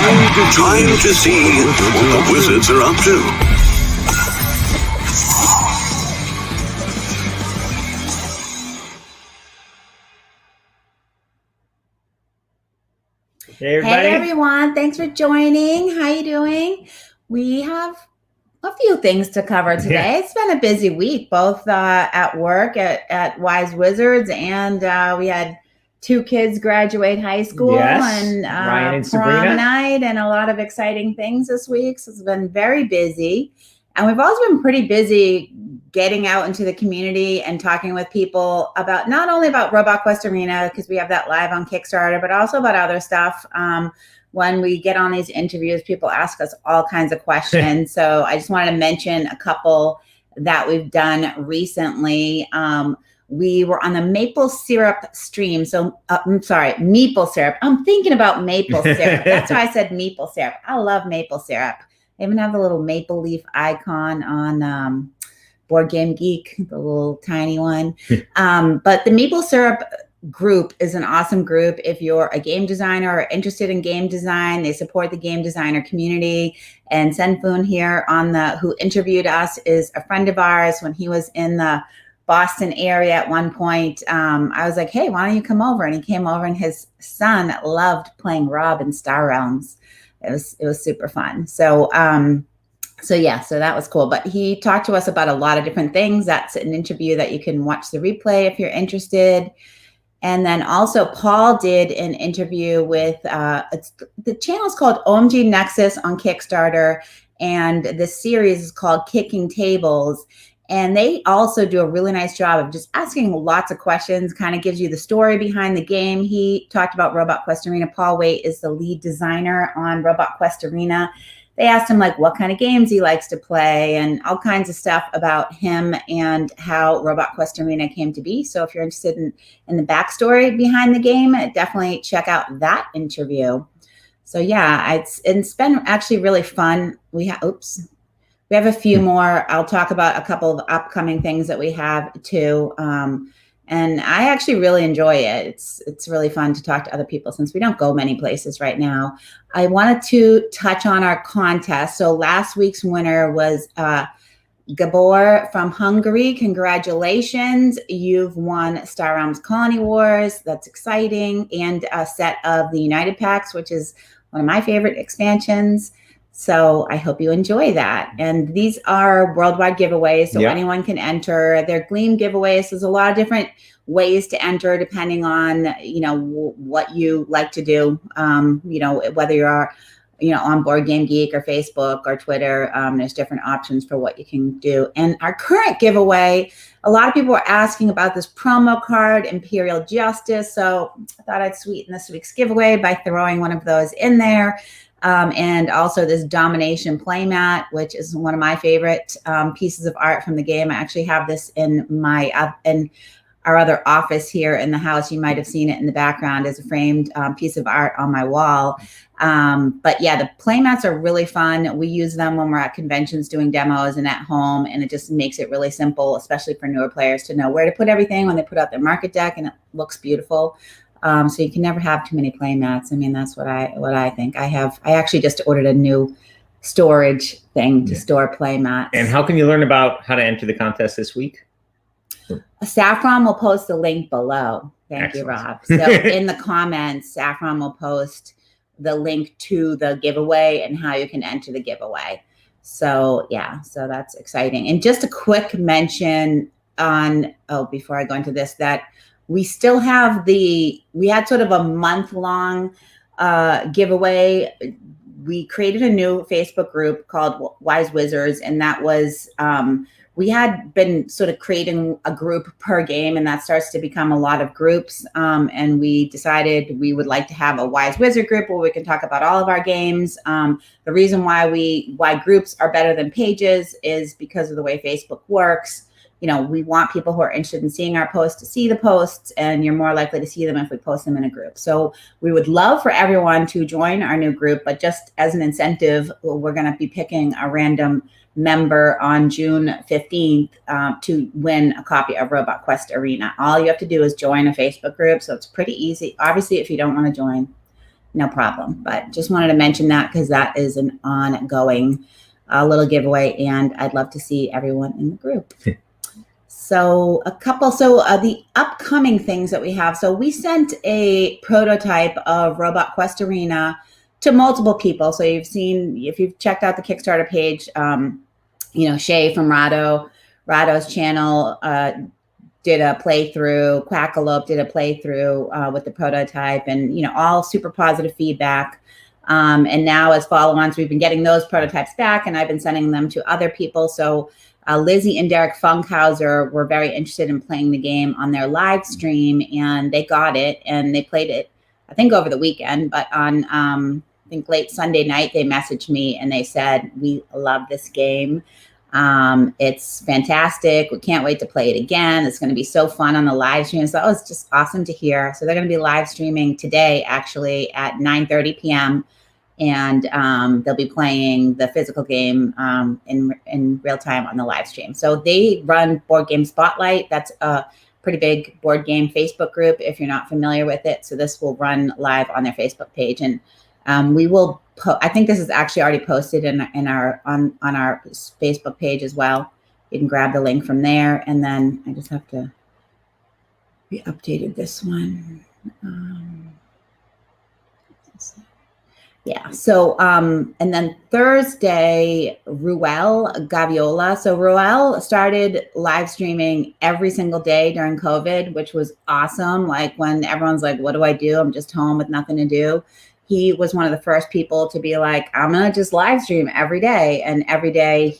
Time to see what the wizards are up to. Hey, everybody. Hey, everyone. Thanks for joining. How you doing? We have a few things to cover today. Yeah. It's been a busy week, both at work at Wise Wizards, and we had 2 kids graduate high school, and Ryan and prom Sabrina. night, and a lot of exciting things this week. So it's been very busy. And we've also been pretty busy getting out into the community and talking with people about not only about Robot Quest Arena, because we have that live on Kickstarter, but also about other stuff. When we get on these interviews, people ask us all kinds of questions. So I just wanted to mention a couple that we've done recently. We were on the maple syrup stream. So I'm sorry, maple syrup. I'm thinking about maple syrup. That's why I said maple syrup. I love maple syrup. They even have the little maple leaf icon on Board Game Geek, the little tiny one. But the maple syrup group is an awesome group. If you're a game designer or interested in game design, they support the game designer community. And Senfun here who interviewed us is a friend of ours. When he was in the Boston area at one point, I was like, hey, why don't you come over? And he came over, and his son loved playing Rob in Star Realms. It was super fun. So that was cool. But he talked to us about a lot of different things. That's an interview that you can watch the replay if you're interested. And then also Paul did an interview with, the channel is called OMG Nexus on Kickstarter, and the series is called Kicking Tables. And they also do a really nice job of just asking lots of questions, kind of gives you the story behind the game. He talked about Robot Quest Arena. Paul Waite is the lead designer on Robot Quest Arena. They asked him what kind of games he likes to play and all kinds of stuff about him and how Robot Quest Arena came to be. So if you're interested in the backstory behind the game, definitely check out that interview. So yeah, it's been actually really fun. We have a few more. I'll talk about a couple of upcoming things that we have too. And I actually really enjoy it. It's really fun to talk to other people since we don't go many places right now. I wanted to touch on our contest. So last week's winner was Gabor from Hungary. Congratulations. You've won Star Realms Colony Wars. That's exciting. And a set of the United Packs, which is one of my favorite expansions. So I hope you enjoy that. And these are worldwide giveaways, so anyone can enter. They're Gleam giveaways. There's a lot of different ways to enter depending on, what you like to do. Whether you're, on Board Game Geek or Facebook or Twitter, there's different options for what you can do. And our current giveaway, a lot of people are asking about this promo card, Imperial Justice. So I thought I'd sweeten this week's giveaway by throwing one of those in there. And also this Domination playmat, which is one of my favorite pieces of art from the game. I actually have this in in our other office here in the house. You might have seen it in the background as a framed piece of art on my wall. But yeah, the playmats are really fun. We use them when we're at conventions doing demos and at home, and it just makes it really simple, especially for newer players to know where to put everything when they put out their market deck, and it looks beautiful. So you can never have too many play mats. I mean, that's what I think. I actually just ordered a new storage thing to store play mats. And how can you learn about how to enter the contest this week? Saffron will post the link below. Thank Excellent. you, Rob. So in the comments, Saffron will post the link to the giveaway and how you can enter the giveaway. So yeah, so that's exciting. And just a quick mention on, before I go into this, that we still have we had sort of a month-long giveaway. We created a new Facebook group called Wise Wizards, and that was, we had been sort of creating a group per game, and that starts to become a lot of groups. And we decided we would like to have a Wise Wizard group where we can talk about all of our games. The reason why groups are better than pages is because of the way Facebook works. We want people who are interested in seeing our posts to see the posts, and you're more likely to see them if we post them in a group. So we would love for everyone to join our new group, but just as an incentive, we're going to be picking a random member on June 15th to win a copy of Robot Quest Arena. All you have to do is join a Facebook group, so it's pretty easy. Obviously, if you don't want to join, no problem. But just wanted to mention that because that is an ongoing little giveaway, and I'd love to see everyone in the group. So the upcoming things that we have. So we sent a prototype of Robot Quest Arena to multiple people. So if you've checked out the Kickstarter page, Shay from Rado's channel did a playthrough. Quackalope did a playthrough with the prototype, and all super positive feedback. And now as follow-ons, we've been getting those prototypes back, and I've been sending them to other people. So Lizzie and Derek Funkhauser were very interested in playing the game on their live stream, and they got it and they played it, I think, over the weekend. But on I think late Sunday night, they messaged me and they said, "We love this game. It's fantastic. We can't wait to play it again. It's going to be so fun on the live stream." So it's just awesome to hear. So they're going to be live streaming today, actually, at 9:30 p.m. And they'll be playing the physical game in real time on the live stream. So they run Board Game Spotlight. That's a pretty big board game Facebook group if you're not familiar with it. So this will run live on their Facebook page, and we will. I think this is actually already posted on our Facebook page as well. You can grab the link from there, and then I just have to re-updated this one. Yeah. So, and then Thursday, Ruel Gaviola. So Ruel started live streaming every single day during COVID, which was awesome. Like when everyone's like, "What do I do? I'm just home with nothing to do." He was one of the first people to be like, "I'm going to just live stream every day." And every day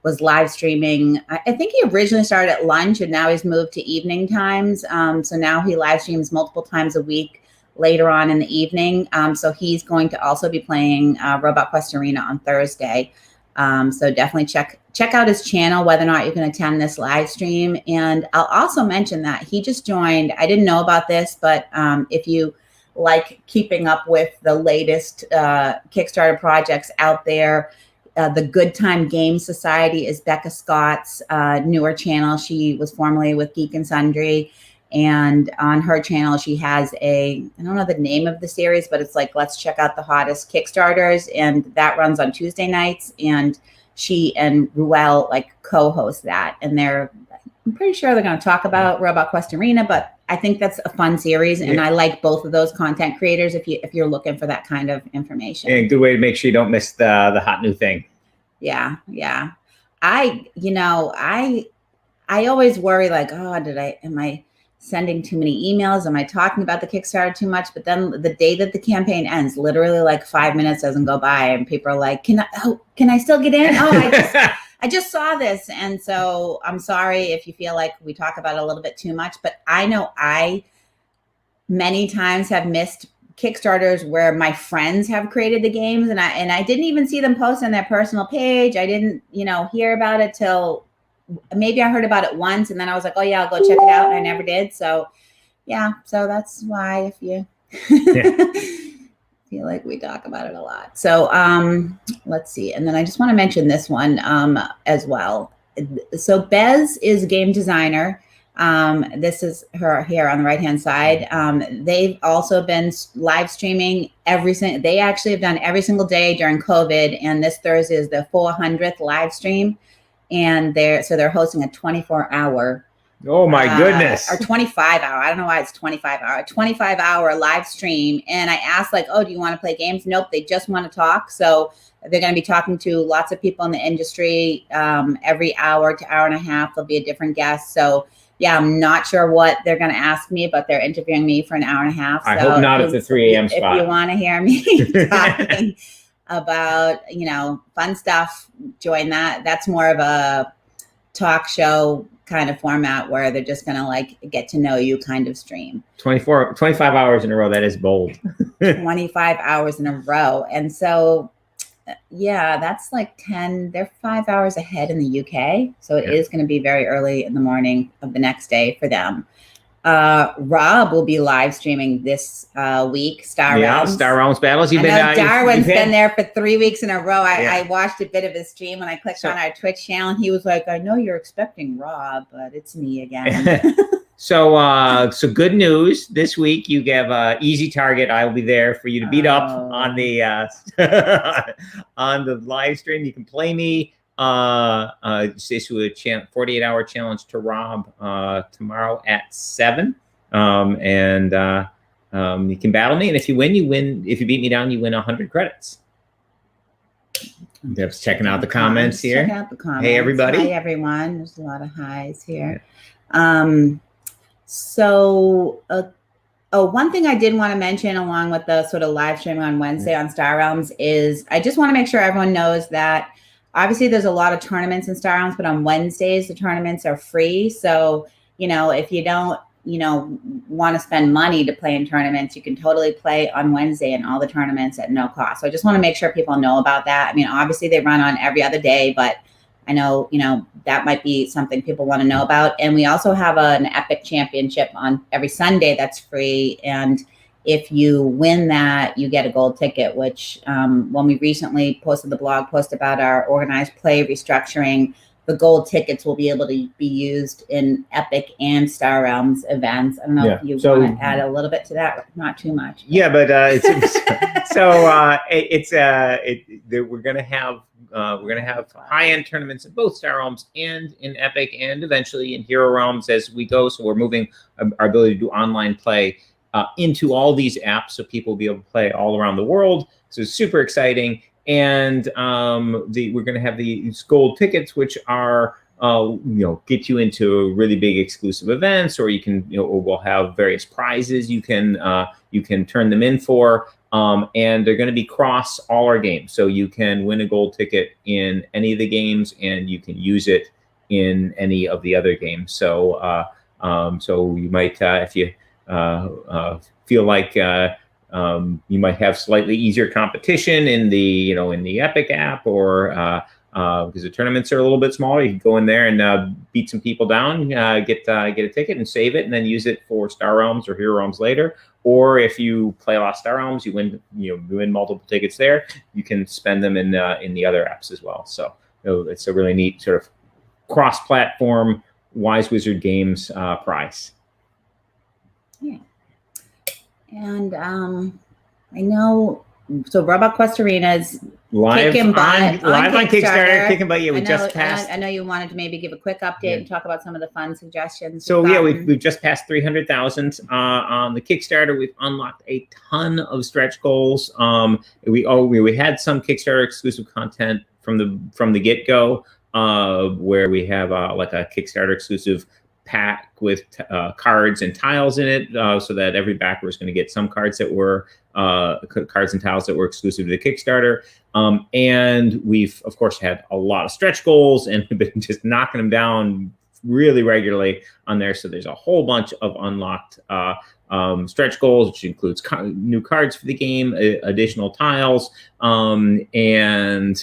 was live streaming. I think he originally started at lunch, and now he's moved to evening times. So now he live streams multiple times a week later on in the evening. So he's going to also be playing Robot Quest Arena on Thursday. So definitely check out his channel, whether or not you can attend this live stream. And I'll also mention that he just joined. I didn't know about this, but if you like keeping up with the latest Kickstarter projects out there, the Good Time Game Society is Becca Scott's newer channel. She was formerly with Geek and Sundry. And on her channel, she has I don't know the name of the series, but it's like, let's check out the hottest Kickstarters. And that runs on Tuesday nights. And she and Ruel co-host that. And I'm pretty sure they're going to talk about Robot Quest Arena, but I think that's a fun series. And I like both of those content creators if you're looking for that kind of information. And a good way to make sure you don't miss the hot new thing. Yeah. I always worry am I sending too many emails? Am I talking about the Kickstarter too much? But then the day that the campaign ends, literally 5 minutes doesn't go by and people are like, can I still get in? Oh, I just saw this. And so I'm sorry if you feel like we talk about it a little bit too much, but I know I many times have missed Kickstarters where my friends have created the games and I didn't even see them post on their personal page. I didn't, hear about it till maybe I heard about it once and then I was like, oh yeah, I'll go check it out. And I never did. So yeah, so that's why if you feel like we talk about it a lot. So let's see. And then I just want to mention this one as well. So Bez is a game designer. This is her here on the right-hand side. They've also been live streaming they actually have done every single day during COVID. And this Thursday is the 400th live stream. And they're hosting a 24-hour. Oh my goodness. Or 25-hour. I don't know why it's 25-hour. 25-hour live stream. And I asked oh, do you want to play games? Nope. They just want to talk. So they're going to be talking to lots of people in the industry. Every hour to hour and a half, there'll be a different guest. So yeah, I'm not sure what they're going to ask me, but they're interviewing me for an hour and a half. I hope not at the 3 a.m. spot. If you want to hear me talking about, fun stuff, join that. That's more of a talk show kind of format where they're just going to get to know you kind of stream. 25 hours in a row. That is bold. 25 hours in a row. And so, yeah, that's 10, they're 5 hours ahead in the UK. So it is going to be very early in the morning of the next day for them. Rob will be live streaming this week. Star Realms Battles. Darwin's been there for 3 weeks in a row. I watched a bit of his stream when I clicked on our Twitch channel. And he was like, I know you're expecting Rob, but it's me again. So good news. This week you have easy target. I will be there for you to beat up on the on the live stream. You can play me. Just issue a 48-hour challenge to Rob tomorrow at 7. You can battle me, and if you win, you win. If you beat me down, you win 100 credits. Just checking out the comments here. Check out the comments. Hey, everybody. Hi, everyone. There's a lot of highs here. So, one thing I did want to mention along with the sort of live stream on Wednesday on Star Realms is I just want to make sure everyone knows that obviously there's a lot of tournaments in Star Realms, but on Wednesdays, the tournaments are free. So, if you don't, want to spend money to play in tournaments, you can totally play on Wednesday in all the tournaments at no cost. So I just want to make sure people know about that. I mean, obviously they run on every other day, but I know, that might be something people want to know about. And we also have an Epic Championship on every Sunday that's free. And if you win that, you get a gold ticket, which when we recently posted the blog post about our organized play restructuring, the gold tickets will be able to be used in Epic and Star Realms events. I don't know if you want to add a little bit to that, not too much. Yeah, but we're gonna have high-end tournaments in both Star Realms and in Epic, and eventually in Hero Realms as we go. So we're moving our ability to do online play into all these apps, so people will be able to play all around the world. So it's super exciting. And we're going to have these gold tickets, which are get you into really big exclusive events, or you can or we'll have various prizes you can turn them in for, and they're going to be cross all our games. So you can win a gold ticket in any of the games, and you can use it in any of the other games. So so you might if you feel like you might have slightly easier competition in the in the Epic app, or because the tournaments are a little bit smaller, you can go in there and beat some people down, get a ticket and save it, and then use it for Star Realms or Hero Realms later. Or if you play a lot of Star Realms, you win multiple tickets there. You can spend them in the other apps as well. So it's a really neat sort of cross-platform Wise Wizard Games prize. Yeah. And I know, so Robot Quest Arena's live on Kickstarter. Kicking butt. Yeah, we just passed. I know you wanted to maybe give a quick update and talk about some of the fun suggestions. So we've just passed 300,000 on the Kickstarter. We've unlocked a ton of stretch goals. We had some Kickstarter exclusive content from the get-go, where we have like a Kickstarter exclusive pack with cards and tiles in it, so that every backer is going to get some cards that were cards and tiles that were exclusive to the Kickstarter. And we've of course had a lot of stretch goals and been just knocking them down really regularly on there. So there's a whole bunch of unlocked stretch goals, which includes new cards for the game, additional tiles, and we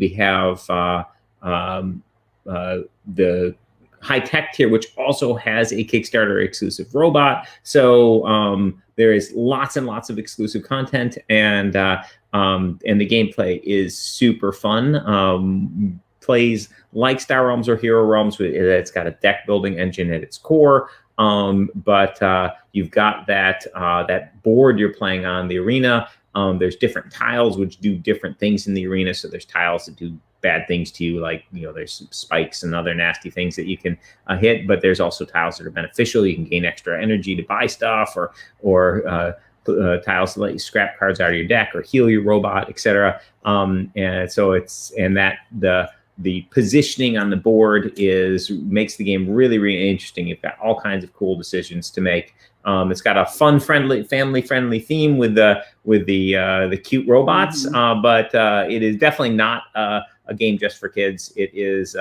have the high tech tier, which also has a Kickstarter exclusive robot. So there is lots and lots of exclusive content, and the gameplay is super fun. Plays like Star Realms or Hero Realms. It's got a deck building engine at its core, but you've got that board you're playing on, the arena. There's different tiles which do different things in the arena. So there's tiles that do bad things to you, like there's spikes and other nasty things that you can hit, but there's also tiles that are beneficial. You can gain extra energy to buy stuff, or tiles to let you scrap cards out of your deck or heal your robot, etc. And so the positioning on the board makes the game really, really interesting. You've got all kinds of cool decisions to make. It's got a fun, family-friendly theme with the cute robots, but it is definitely not a game just for kids. It is,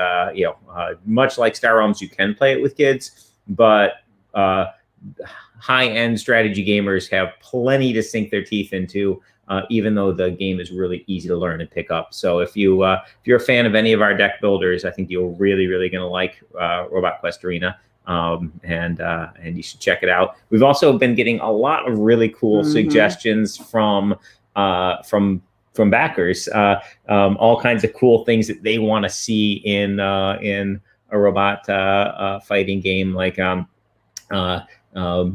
much like Star Realms, you can play it with kids, but high-end strategy gamers have plenty to sink their teeth into, even though the game is really easy to learn and pick up. So if you're a fan of any of our deck builders, I think you're really, really going to like Robot Quest Arena. And you should check it out. We've also been getting a lot of really cool suggestions from backers, all kinds of cool things that they want to see in robot fighting game, like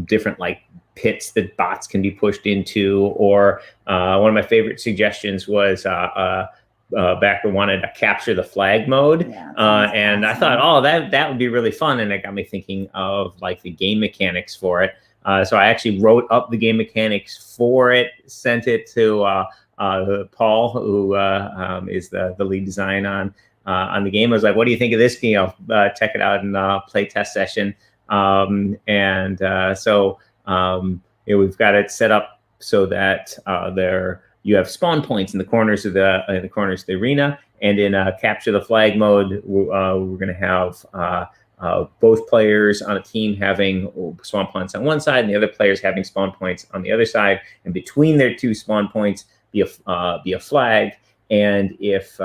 different like pits that bots can be pushed into, or one of my favorite suggestions was Backer wanted to capture the flag mode, and I thought, oh, that would be really fun, and it got me thinking of like the game mechanics for it. So I actually wrote up the game mechanics for it, sent it to Paul, who is the lead design on the game. I was like, what do you think of this game? Check it out in play test session. We've got it set up so that you have spawn points in the corners of the arena, and in capture the flag mode, we're going to have both players on a team having spawn points on one side, and the other players having spawn points on the other side, and between their two spawn points be a flag. And if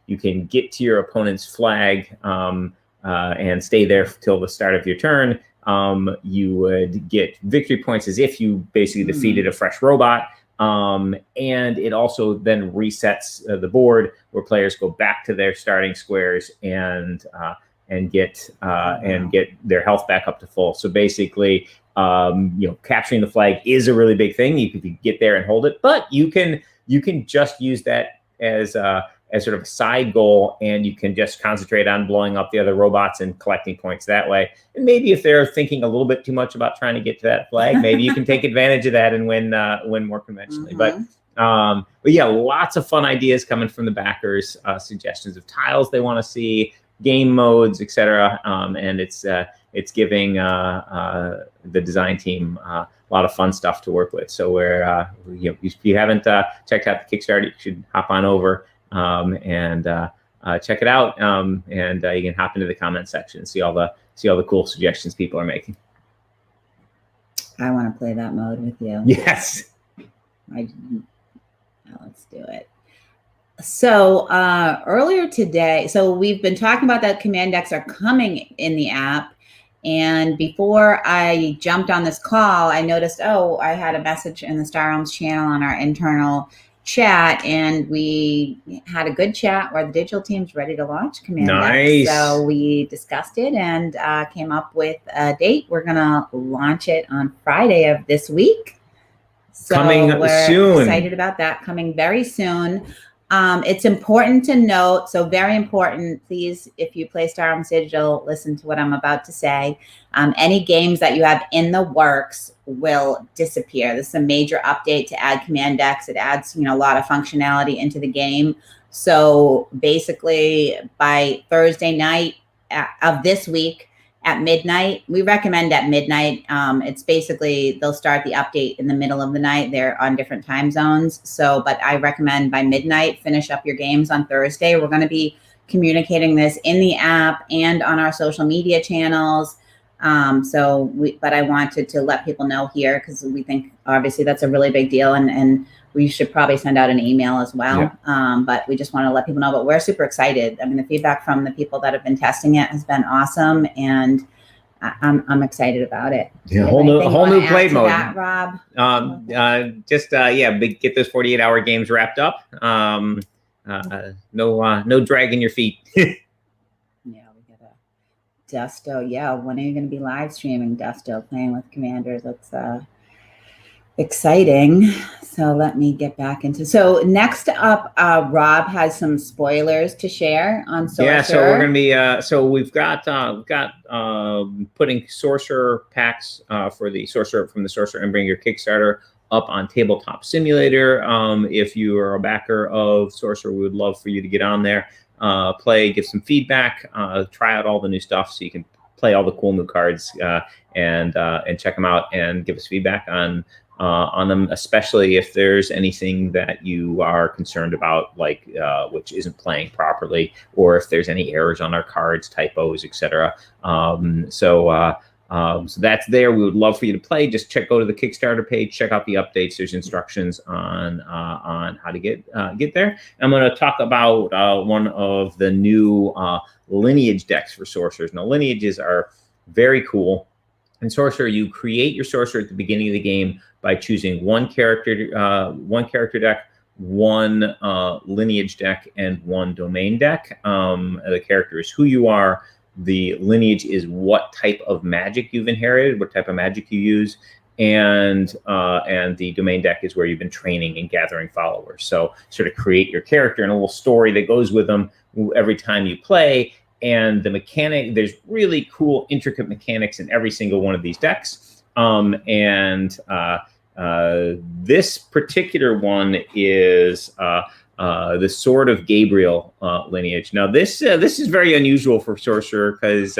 you can get to your opponent's flag and stay there till the start of your turn, you would get victory points as if you basically defeated a fresh robot. And it also then resets the board, where players go back to their starting squares and get their health back up to full. So basically, capturing the flag is a really big thing. You can get there and hold it, but you can just use that as sort of a side goal, and you can just concentrate on blowing up the other robots and collecting points that way. And maybe if they're thinking a little bit too much about trying to get to that flag, maybe you can take advantage of that and win more conventionally. But yeah, lots of fun ideas coming from the backers, suggestions of tiles they want to see, game modes, etc. And it's giving the design team a lot of fun stuff to work with. So if you haven't checked out the Kickstarter, you should hop on over and check it out. And you can hop into the comment section and see all the cool suggestions people are making. I want to play that mode with you. Yes. Let's do it. So earlier today, so we've been talking about that command decks are coming in the app. And before I jumped on this call, I noticed, I had a message in the Star Realms channel on our internal chat, and we had a good chat where the digital team's ready to launch command decks. So we discussed it and came up with a date. We're going to launch it on Friday of this week. So coming soon. Excited about that, coming very soon. It's important to note, so very important, please, if you play Star Realms Digital, listen to what I'm about to say. Any games that you have in the works will disappear. This is a major update to add command decks. It adds, a lot of functionality into the game. So basically by Thursday night of this week, at midnight, we recommend at midnight. It's basically, they'll start the update in the middle of the night. They're on different time zones. So, but I recommend by midnight, finish up your games on Thursday. We're going to be communicating this in the app and on our social media channels. But I wanted to let people know here, because we think obviously that's a really big deal, and we should probably send out an email as well. Yeah. But we just want to let people know, but we're super excited. I mean, the feedback from the people that have been testing it has been awesome, and I'm excited about it. Yeah, whole new play mode. That, Rob? Get those 48-hour games wrapped up. No dragging your feet. Yeah, we got Dusto. Yeah, when are you going to be live streaming Dusto, playing with commanders? That's exciting. So let me get back into. So next up, Rob has some spoilers to share on Sorcerer. Yeah, so we're gonna be. So we've got putting Sorcerer packs for the Sorcerer from the Sorcerer and Bring Your Kickstarter up on Tabletop Simulator. If you are a backer of Sorcerer, we would love for you to get on there, play, give some feedback, try out all the new stuff, so you can play all the cool new cards and check them out and give us feedback on them, especially if there's anything that you are concerned about, like which isn't playing properly, or if there's any errors on our cards, typos, etc. So that's there. We would love for you to play. Just go to the Kickstarter page, check out the updates. There's instructions on how to get there. I'm going to talk about one of the new lineage decks for Sorcerers. Now, lineages are very cool. In Sorcerer, you create your Sorcerer at the beginning of the game by choosing one character deck, one lineage deck, and one domain deck. The character is who you are. the lineage is what type of magic you've inherited, what type of magic you use, and the domain deck is where you've been training and gathering followers. So sort of create your character and a little story that goes with them every time you play. And the mechanic, there's really cool, intricate mechanics in every single one of these decks. This particular one is the Sword of Gabriel lineage. Now, this is very unusual for Sorcerer because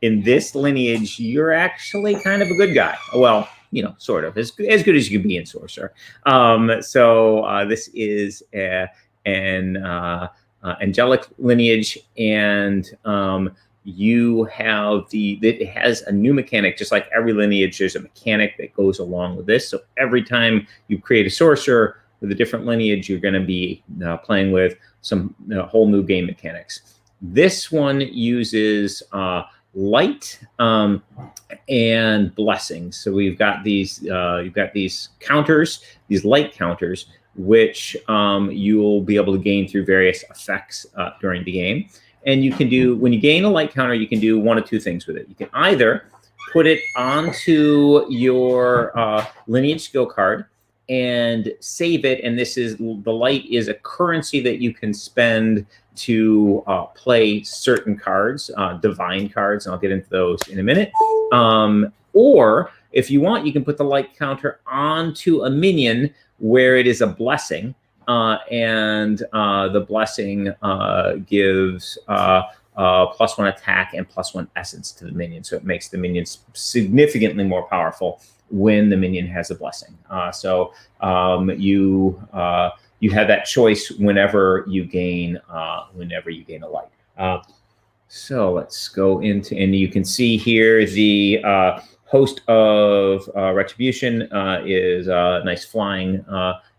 in this lineage, you're actually kind of a good guy. Well, you know, sort of as good as you can be in Sorcerer. This is an angelic lineage, and you have it has a new mechanic. Just like every lineage, there's a mechanic that goes along with this. So every time you create a Sorcerer with a different lineage, you're going to be playing with some whole new game mechanics. This one uses light and blessings. So we've got these you've got these counters, these light counters, which you'll be able to gain through various effects during the game. And you can do, when you gain a light counter, you can do one of two things with it. You can either put it onto your lineage skill card and save it. And this is, the light is a currency that you can spend to play certain cards, divine cards, and I'll get into those in a minute. Or if you want, you can put the light counter onto a minion where it is a blessing, and the blessing gives +1 attack and +1 essence to the minion. So it makes the minions significantly more powerful when the minion has a blessing. You have that choice whenever you gain a light. So let's go into, and you can see here the host of Retribution is a nice flying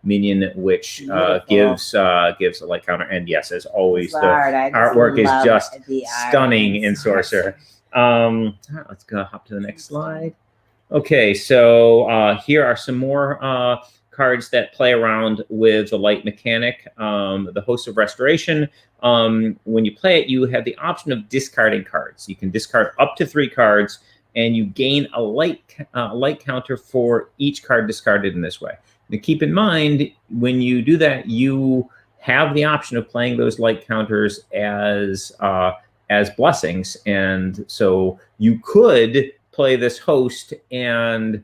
minion, which gives a light counter. And yes, as always, the artwork is just stunning in Sorcerer. Let's go hop to the next slide. Okay, so here are some more cards that play around with the light mechanic. The Host of Restoration. When you play it, you have the option of discarding cards. You can discard up to 3 cards, and you gain a light counter for each card discarded in this way. Now, keep in mind, when you do that, you have the option of playing those light counters as blessings, and so you could play this host and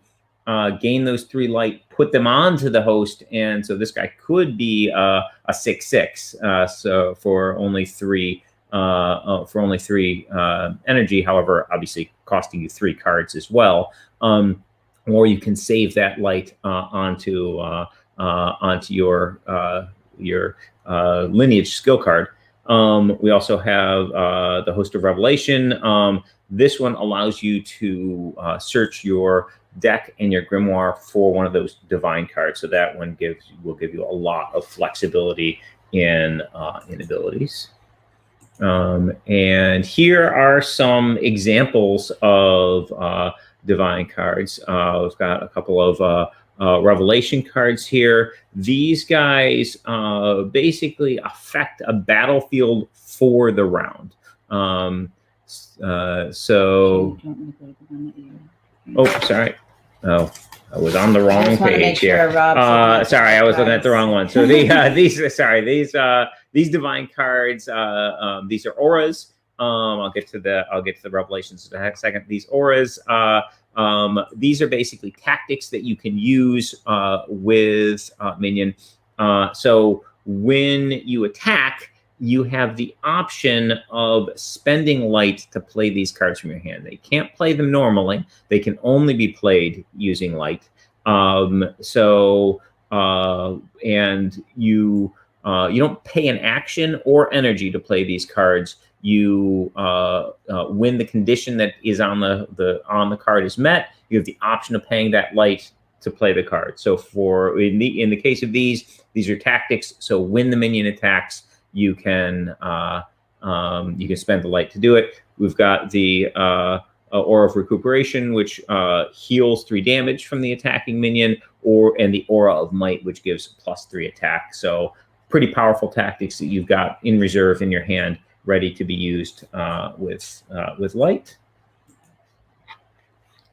gain those 3 light, put them onto the host, and so this guy could be a 6/6. So for only 3 energy, however, obviously costing you 3 cards as well. Or you can save that light onto your lineage skill card. We also have the Host of Revelation. This one allows you to search your deck and your grimoire for one of those divine cards. So that one will give you a lot of flexibility in abilities. And here are some examples of divine cards. We've got a couple of Revelation cards here. These guys basically affect a battlefield for the round. Oh, sorry. Oh, I was on the wrong page here. Sorry, I was looking at the wrong one. So these divine cards, these are auras. I'll get to the Revelations in a second. These auras, these are basically tactics that you can use with minion. So when you attack, you have the option of spending light to play these cards from your hand. They can't play them normally. They can only be played using light. And you don't pay an action or energy to play these cards. You when the condition that is on the card is met, you have the option of paying that light to play the card. So in the case of these are tactics. So when the minion attacks, you can spend the light to do it. We've got the Aura of Recuperation, which heals 3 damage from the attacking minion, and the Aura of Might, which gives +3 attack. So pretty powerful tactics that you've got in reserve in your hand ready to be used with light.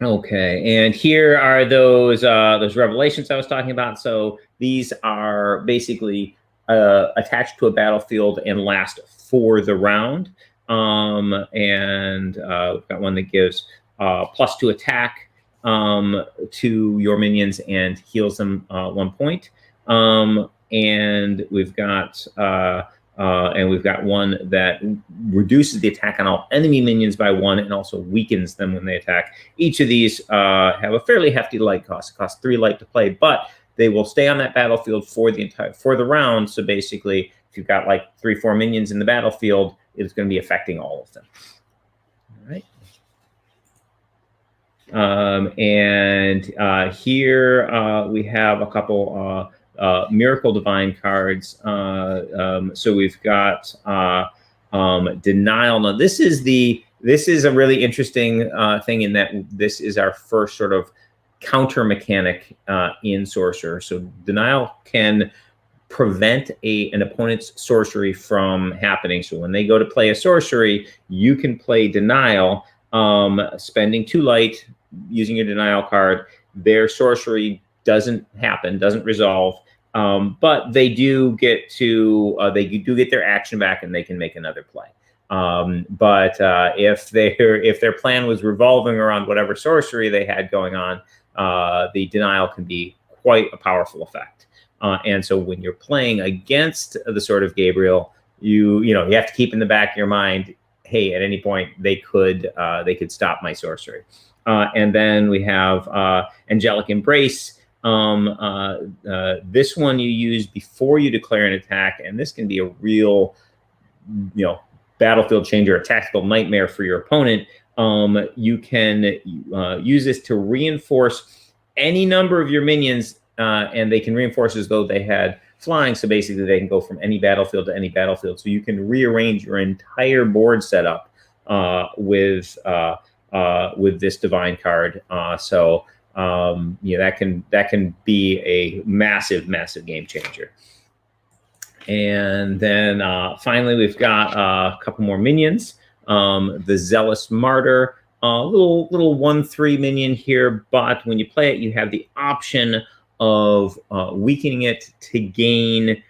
Okay, and here are those revelations I was talking about. So these are basically attached to a battlefield and last for the round. And we've got one that gives +2 attack to your minions and heals them 1 point. And we've got one that reduces the attack on all enemy minions by 1 and also weakens them when they attack. Each of these have a fairly hefty light cost. It costs 3 light to play, but they will stay on that battlefield for the round. So basically, if you've got like 3-4 minions in the battlefield, it's going to be affecting all of them. All right. Here we have a couple Miracle Divine cards. So we've got Denial. Now this is a really interesting thing in that this is our first sort of counter mechanic in Sorcerer. So Denial can prevent an opponent's sorcery from happening. So when they go to play a sorcery, you can play Denial, spending 2 light, using your Denial card. Their sorcery doesn't happen, doesn't resolve, but they do get their action back and they can make another play. But if their plan was revolving around whatever sorcery they had going on, the Denial can be quite a powerful effect. And so when you're playing against the Sword of Gabriel, you have to keep in the back of your mind, hey, at any point they could stop my sorcery. And then we have Angelic Embrace. This one you use before you declare an attack, and this can be a real, battlefield changer, a tactical nightmare for your opponent. You can use this to reinforce any number of your minions, and they can reinforce as though they had flying. So basically, they can go from any battlefield to any battlefield. So you can rearrange your entire board setup with this divine card. That can be a massive game changer. And then finally, we've got a couple more minions. The Zealous Martyr, little 1/3 minion here, but when you play it, you have the option of weakening it to gain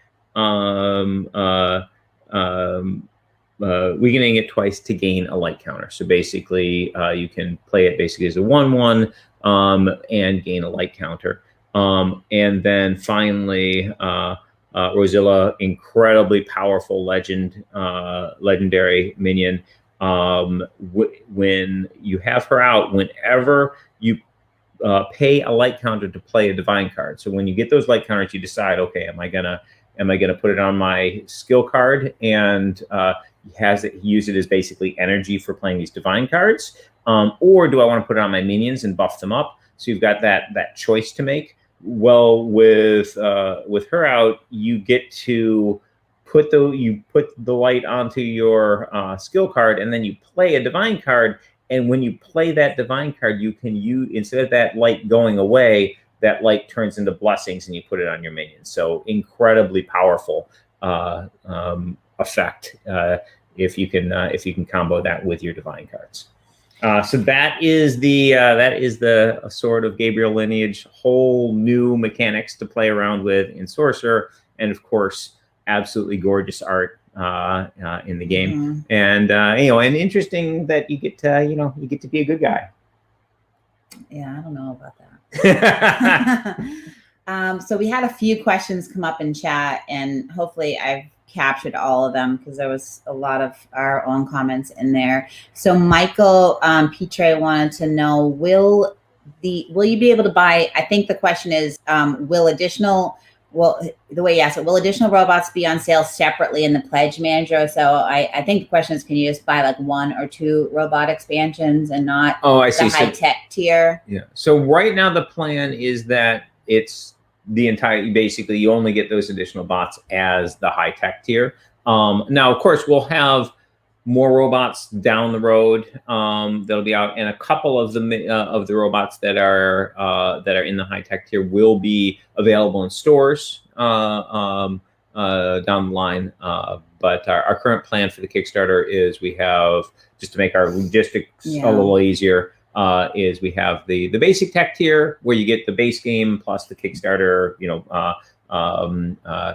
weakening it twice to gain a light counter. So basically, you can play it basically as a 1/1 and gain a light counter. And then finally, Rosilla, incredibly powerful legendary minion. When you have her out, whenever you pay a light counter to play a divine card. So when you get those light counters, you decide, okay, am I gonna put it on my skill card and use it as basically energy for playing these divine cards, or do I want to put it on my minions and buff them up? So you've got that choice to make. Well, with her out, you get to put the light onto your skill card, and then you play a divine card. And when you play that divine card, you can instead of that light going away, that light turns into blessings, and you put it on your minions. So incredibly powerful effect if you can combo that with your divine cards. So that is the Sword of Gabriel lineage. Whole new mechanics to play around with in Sorcerer, and of course, absolutely gorgeous art in the game. And and interesting that you get to be a good guy. Yeah, I don't know about that. So we had a few questions come up in chat, and hopefully I've captured all of them because there was a lot of our own comments in there. So Michael Petre wanted to know, will you be able to buy, I think the question is, will additional robots be on sale separately in the pledge manager? So I think the question is, can you just buy like 1 or 2 robot expansions and not the high-tech tier? Yeah. So right now the plan is that it's the entire, basically you only get those additional bots as the high-tech tier. Now, of course, we'll have more robots down the road that'll be out, and a couple of the robots that are in the high-tech tier will be available in stores down the line. But our current plan for the Kickstarter is we have, just to make our logistics a little easier, is we have the basic tech tier where you get the base game plus the Kickstarter,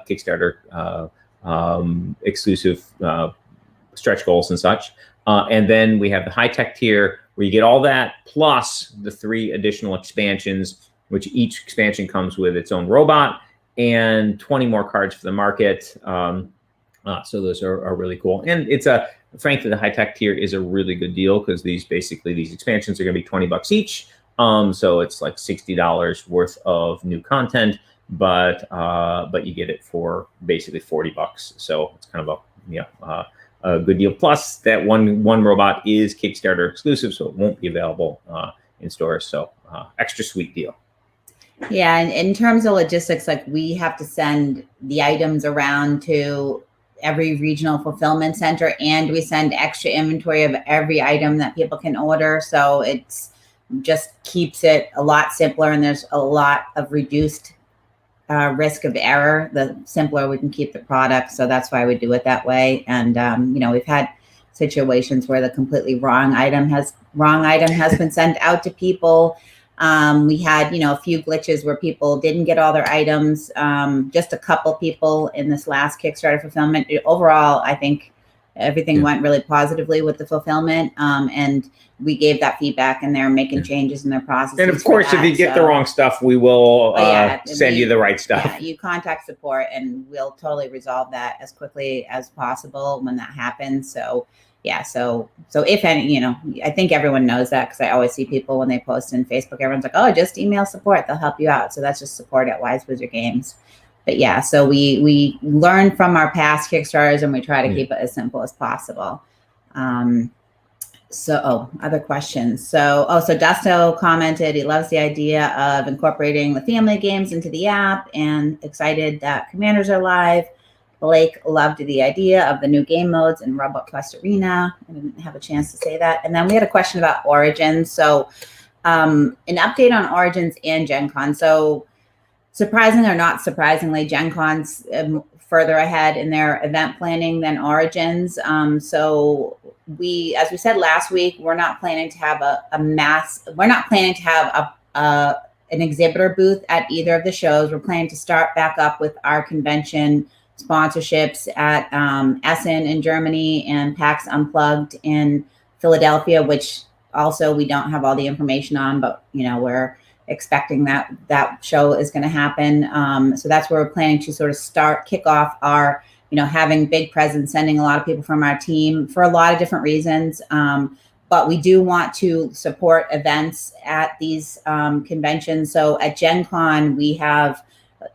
Kickstarter exclusive stretch goals and such. And then we have the high tech tier where you get all that plus the 3 additional expansions, which each expansion comes with its own robot and 20 more cards for the market. So those are really cool. And it's frankly, the high tech tier is a really good deal because these expansions are going to be $20 each. So it's like $60 worth of new content, but you get it for basically $40. So it's kind of a good deal. Plus that one robot is Kickstarter exclusive, so it won't be available in stores. So extra sweet deal. Yeah, and in terms of logistics, like we have to send the items around to every regional fulfillment center, and we send extra inventory of every item that people can order. So it's just keeps it a lot simpler, and there's a lot of reduced risk of error. The simpler we can keep the product. So that's why we do it that way. And, we've had situations where the completely wrong item has been sent out to people. We had, a few glitches where people didn't get all their items. Just a couple people in this last Kickstarter fulfillment. Overall, I think everything went really positively with the fulfillment. And we gave that feedback, and they're making changes in their process. And of course, if you get the wrong stuff, we will send you the right stuff. Yeah, you contact support, and we'll totally resolve that as quickly as possible when that happens. So yeah, so if any, I think everyone knows that, because I always see people when they post in Facebook, everyone's like, oh, just email support, they'll help you out. So that's just support@Wise Wizard Games. But yeah, so we learn from our past Kickstarters, and we try to keep it as simple as possible. Other questions. So Dusto commented he loves the idea of incorporating the family games into the app, and excited that Commanders are live. Blake loved the idea of the new game modes in Robot Quest Arena. I didn't have a chance to say that. And then we had a question about Origins. So an update on Origins and Gen Con. So surprisingly or not surprisingly, Gen Con's further ahead in their event planning than Origins. So as we said last week, we're not planning to have an exhibitor booth at either of the shows. We're planning to start back up with our convention sponsorships at Essen in Germany and PAX Unplugged in Philadelphia, which also we don't have all the information on, but we're expecting that show is going to happen. So that's where we're planning to sort of kick off our, having big presence, sending a lot of people from our team for a lot of different reasons. But we do want to support events at these conventions. So at Gen Con,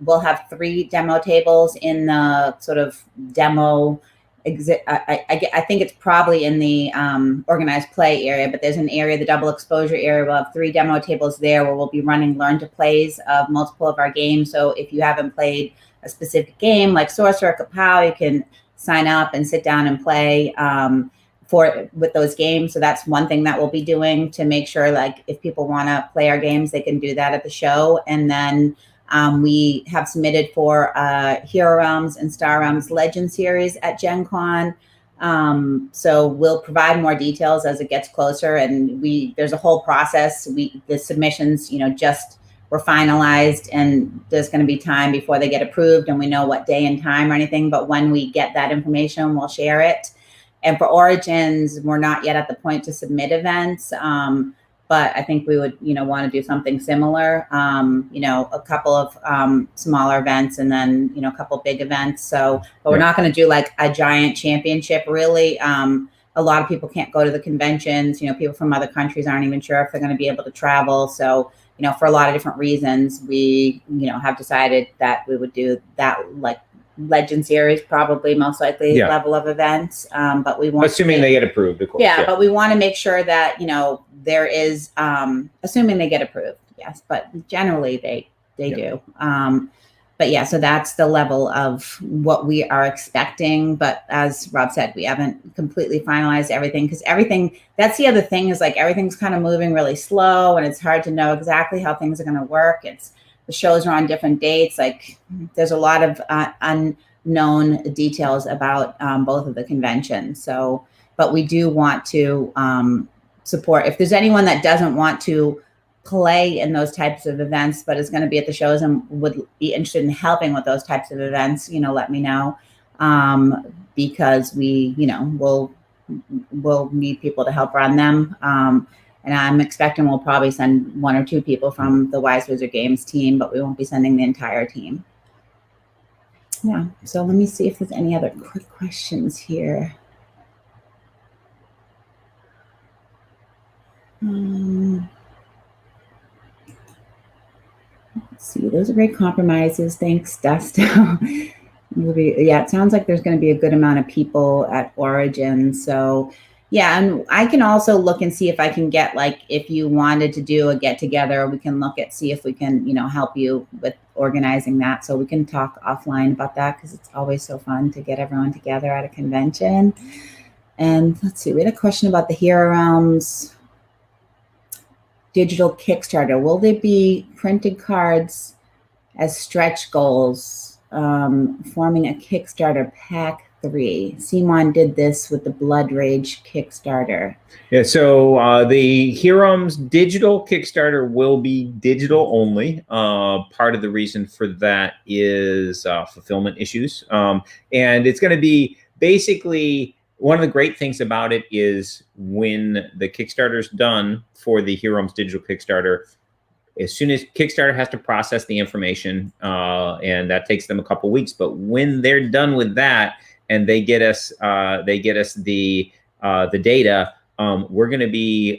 we'll have 3 demo tables in the sort of demo exit. I think it's probably in the organized play area, but there's an area, the double exposure area. We'll have 3 demo tables there where we'll be running learn to plays of multiple of our games. So if you haven't played a specific game like Sorcerer, Kapow, you can sign up and sit down and play with those games. So that's one thing that we'll be doing to make sure, like, if people want to play our games, they can do that at the show. And then we have submitted for Hero Realms and Star Realms Legend Series at Gen Con. So we'll provide more details as it gets closer. And there's a whole process. The submissions, just were finalized, and there's going to be time before they get approved, and we know what day and time or anything. But when we get that information, we'll share it. And for Origins, we're not yet at the point to submit events. But I think we would, want to do something similar, a couple of smaller events, and then, a couple big events. So, but we're not going to do like a giant championship, really. A lot of people can't go to the conventions. People from other countries aren't even sure if they're going to be able to travel. So, for a lot of different reasons, we, have decided that we would do that, like Legend Series, probably most likely level of events. But we want, assuming they get approved, of course. Yeah, but we want to make sure that, there is, assuming they get approved, yes, but generally they do. But yeah, so that's the level of what we are expecting. But as Rob said, we haven't completely finalized everything, because that's the other thing, is like everything's kind of moving really slow, and it's hard to know exactly how things are going to work. The shows are on different dates. Like there's a lot of known details about both of the conventions. So, but we do want to support. If there's anyone that doesn't want to play in those types of events, but is going to be at the shows and would be interested in helping with those types of events, let me know, because we, we'll need people to help run them. And I'm expecting we'll probably send 1 or 2 people from the Wise Wizard Games team, but we won't be sending the entire team. Yeah, so let me see if there's any other quick questions here. Let's see, those are great compromises. Thanks, Dusto. Yeah, it sounds like there's going to be a good amount of people at Origin. So yeah, and I can also look and see if I can get, like, if you wanted to do a get together, we can look at, see if we can, help you with organizing that. So we can talk offline about that, because it's always so fun to get everyone together at a convention. And let's see, we had a question about the Hero Realms digital Kickstarter. Will there be printed cards as stretch goals, forming a Kickstarter pack 3? Simon did this with the Blood Rage Kickstarter. Yeah, so the Heroes digital Kickstarter will be digital only. Part of the reason for that is fulfillment issues. And it's going to be basically, one of the great things about it is when the Kickstarter's done for the Heroes digital Kickstarter, as soon as Kickstarter has to process the information, and that takes them a couple weeks, but when they're done with that, and they get us the data, we're going to be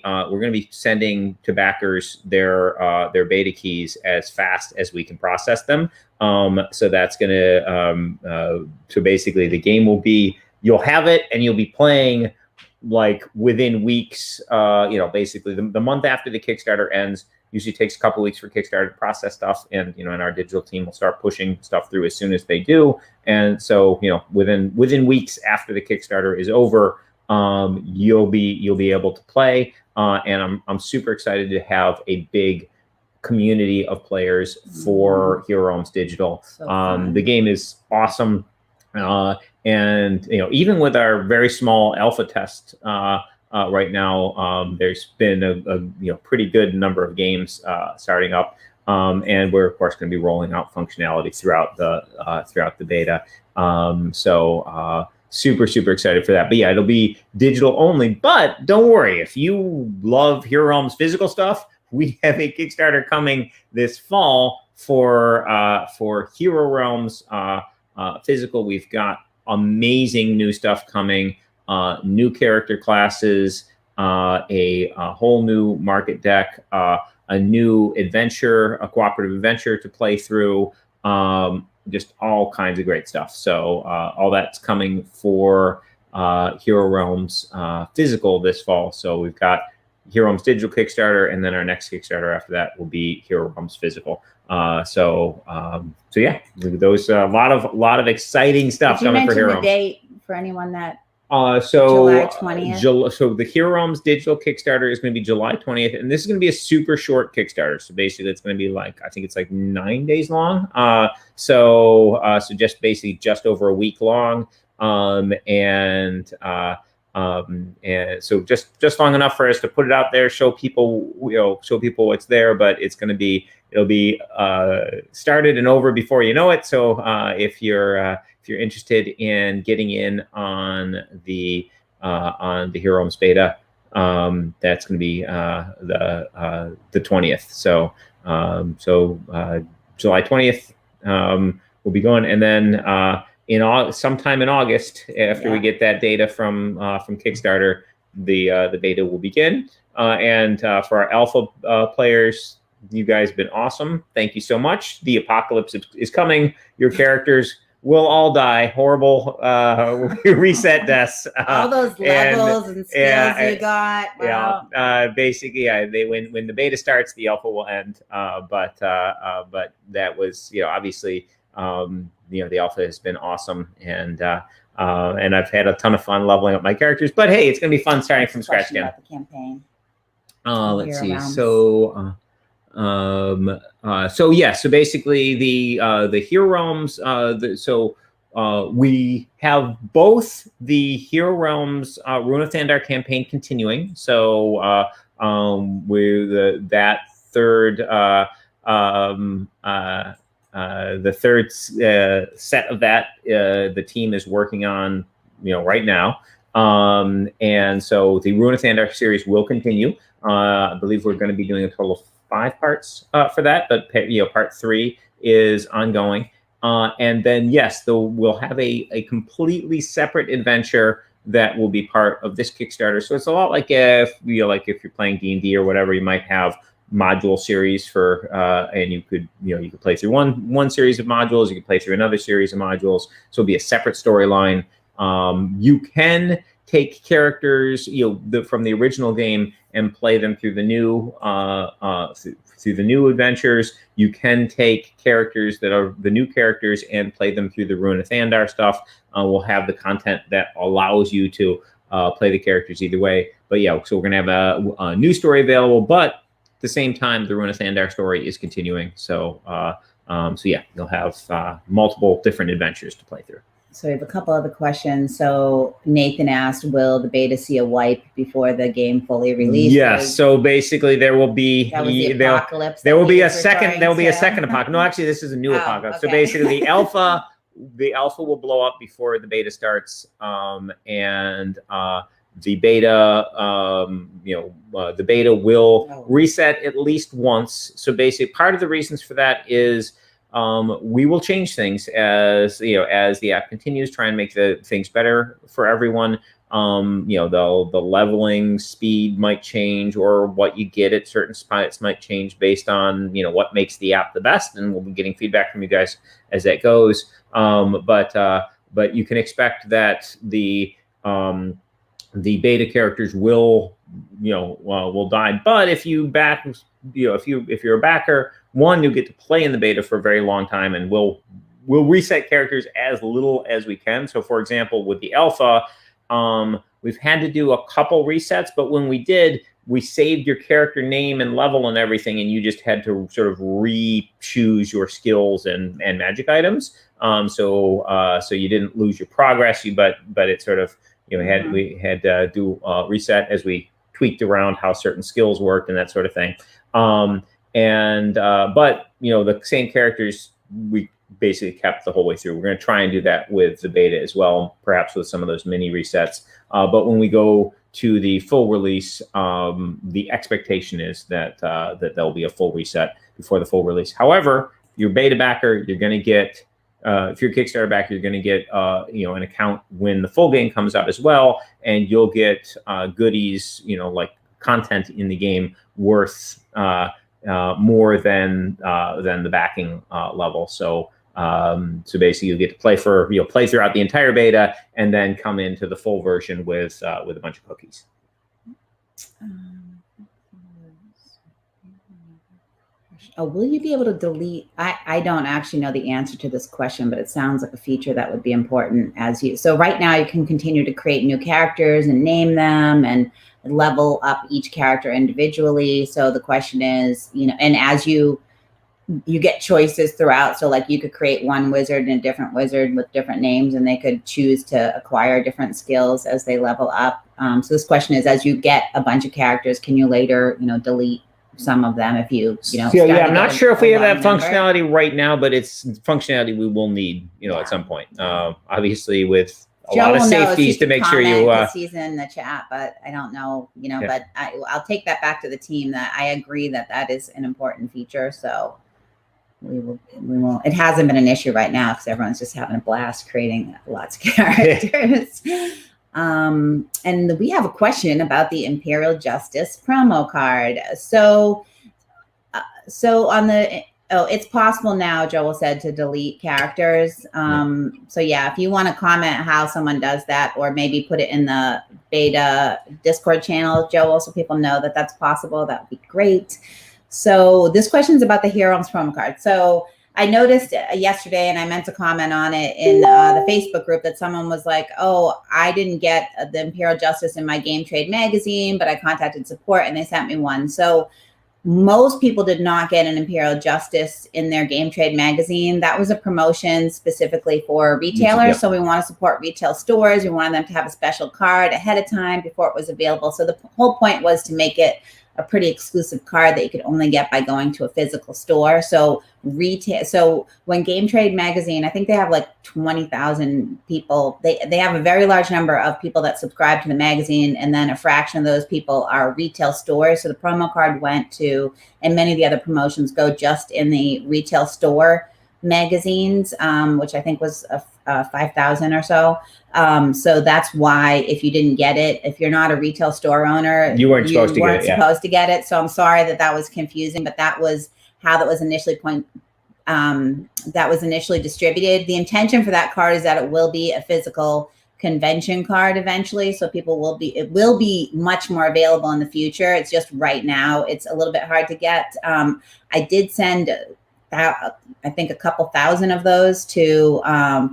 sending to backers their beta keys as fast as we can process them. So that's going to so basically the game will be, you'll have it and you'll be playing like within weeks. Basically the month after the Kickstarter ends. Usually takes a couple weeks for Kickstarter to process stuff, and and our digital team will start pushing stuff through as soon as they do. And so within weeks after the Kickstarter is over, you'll be able to play. And I'm super excited to have a big community of players for Heroes Digital. So the game is awesome, and even with our very small alpha test. Right now, there's been a pretty good number of games starting up, and we're of course going to be rolling out functionality throughout the beta. So super excited for that. But yeah, it'll be digital only. But don't worry, if you love Hero Realms physical stuff, we have a Kickstarter coming this fall for Hero Realms physical. We've got amazing new stuff coming. New character classes, a whole new market deck, a new adventure, a cooperative adventure to play through, just all kinds of great stuff. So all that's coming for Hero Realms physical this fall. So we've got Hero Realms digital Kickstarter, and then our next Kickstarter after that will be Hero Realms physical. So yeah, those a lot of exciting stuff coming for Hero Realms. The date for anyone that. So July 20th. So the Hero Realms digital Kickstarter is going to be July 20th, and this is going to be a super short Kickstarter. So basically, it's going to be like, I think it's like 9 days long. So just over a week long. And so just long enough for us to put it out there, show people what's there. But it'll be started and over before you know it. So if you're interested in getting in on the Hero Realms beta, that's going to be the 20th. So July 20th we'll be going, and then sometime in August, after we get that data from Kickstarter, the beta will begin. And for our alpha players, you guys have been awesome. Thank you so much. The apocalypse is coming. Your characters will all die. Horrible reset deaths. All those levels and skills you got. Wow. Yeah. Basically, when the beta starts, the alpha will end. But that was obviously the alpha has been awesome, and I've had a ton of fun leveling up my characters. But hey, it's gonna be fun starting from scratch again. About the campaign. Let's see. So basically the Hero Realms, we have both the Hero Realms Rune of Thandar campaign continuing. So with that third the third set of that the team is working on right now. And so the Rune of Thandar series will continue. I believe we're going to be doing a total of 5 parts for that, but part 3 is ongoing. And then yes, we'll have a completely separate adventure that will be part of this Kickstarter. So it's a lot like if if you're playing D&D or whatever, you might have module series for and you could play through one series of modules, you could play through another series of modules. So it'll be a separate storyline. You can take characters from the original game and play them through the new through the new adventures. You can take characters that are the new characters and play them through the Rune of Thandar stuff. We'll have the content that allows you to play the characters either way. But yeah, so we're gonna have a new story available, but at the same time, the Rune of Thandar story is continuing. So so yeah, you'll have multiple different adventures to play through. So we have a couple other questions. So Nathan asked, will the beta see a wipe before the game fully releases? Yes. So basically there will be the apocalypse. There will be a second apocalypse. No, actually this is a new apocalypse. Okay. So basically the alpha will blow up before the beta starts. And the beta the beta will reset at least once. So basically part of the reasons for that is we will change things as the app continues, try and make the things better for everyone. The leveling speed might change, or what you get at certain spots might change based on what makes the app the best, and we'll be getting feedback from you guys as that goes. But you can expect that the beta characters will die. But if you back, if you're a backer, you'll get to play in the beta for a very long time, and we'll reset characters as little as we can. So for example, with the alpha, we've had to do a couple resets, but when we did, we saved your character name and level and everything, and you just had to sort of re-choose your skills and magic items. So you didn't lose your progress, but it sort of we had to do a reset as we tweaked around how certain skills worked and that sort of thing. But the same characters we basically kept the whole way through. We're going to try and do that with the beta as well, perhaps with some of those mini resets. But when we go to the full release, the expectation is that there'll be a full reset before the full release. However, your beta backer, you're going to get, if you're a Kickstarter backer, you're going to get an account when the full game comes out as well, and you'll get goodies, like content in the game worth more than the backing level. So basically you get to play play throughout the entire beta and then come into the full version with a bunch of cookies. Will you be able to delete? I don't actually know the answer to this question, but it sounds like a feature that would be important so right now you can continue to create new characters and name them and level up each character individually. So the question is, and as you get choices throughout. So like you could create one wizard and a different wizard with different names, and they could choose to acquire different skills as they level up. So this question is, as you get a bunch of characters, can you later, delete some of them if you I'm not sure if we have that functionality right now, but it's functionality we will need, at some point. Obviously with a lot of safeties to make sure you season in the chat, but I don't know, but I'll take that back to the team that I agree that is an important feature. So we will. It hasn't been an issue right now because everyone's just having a blast creating lots of characters. And we have a question about the Imperial Justice promo card. So on the it's possible now, Joel said, to delete characters. So yeah, if you want to comment how someone does that, or maybe put it in the beta Discord channel, Joel, so people know that that's possible, that would be great. So this question is about the Heroes promo card. So I noticed yesterday, and I meant to comment on it in the Facebook group, that someone was like, oh, I didn't get the Imperial Justice in my Game Trade magazine, but I contacted support and they sent me one. So most people did not get an Imperial Justice in their Game Trade magazine. That was a promotion specifically for retailers. Yep. So we want to support retail stores. We wanted them to have a special card ahead of time before it was available. So the whole point was to make it a pretty exclusive card that you could only get by going to a physical store. So when Game Trade magazine, I think they have like 20,000 people. They have a very large number of people that subscribe to the magazine, and then a fraction of those people are retail stores. So the promo card went to, and many of the other promotions go just in the retail store magazines, which I think was 5,000 or so. So that's why if you didn't get it, if you're not a retail store owner, you weren't supposed to get it. So I'm sorry that was confusing, but that was how that was initially distributed. The intention for that card is that it will be a physical convention card eventually. So it will be much more available in the future. It's just right now, it's a little bit hard to get. I did send I think a couple thousand of those to